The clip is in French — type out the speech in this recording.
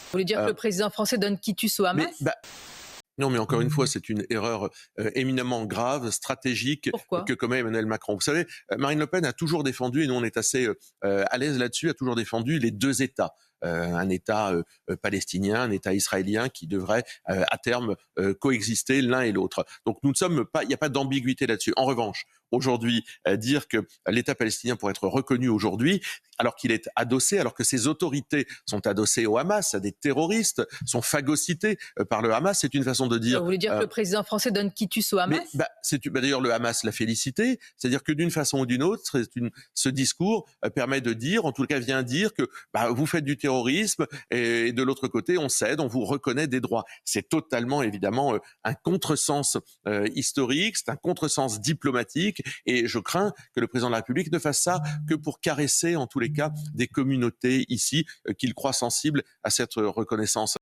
Vous voulez dire que le président français donne quitus au Hamas? Non, mais encore une fois, c'est une erreur éminemment grave, stratégique, Pourquoi? que commet Emmanuel Macron. Vous savez, Marine Le Pen a toujours défendu, et nous on est assez à l'aise là-dessus, a toujours défendu les deux États. Un État palestinien, un État israélien qui devrait à terme coexister l'un et l'autre. Donc nous ne sommes pas, il n'y a pas d'ambiguïté là-dessus. En revanche, aujourd'hui, dire que l'État palestinien pourrait être reconnu aujourd'hui, alors qu'il est adossé, alors que ses autorités sont adossées au Hamas, à des terroristes, sont phagocytés par le Hamas, c'est une façon de dire. Vous voulez dire que le président français donne quitus au Mais Hamas? d'ailleurs le Hamas l'a félicité, c'est-à-dire que d'une façon ou d'une autre, ce discours permet de dire, en tout cas vient dire que vous faites du terrorisme et de l'autre côté on cède, on vous reconnaît des droits. C'est totalement évidemment un contresens historique, c'est un contresens diplomatique et je crains que le président de la République ne fasse ça que pour caresser en tous les cas des communautés ici qu'il croit sensibles à cette reconnaissance.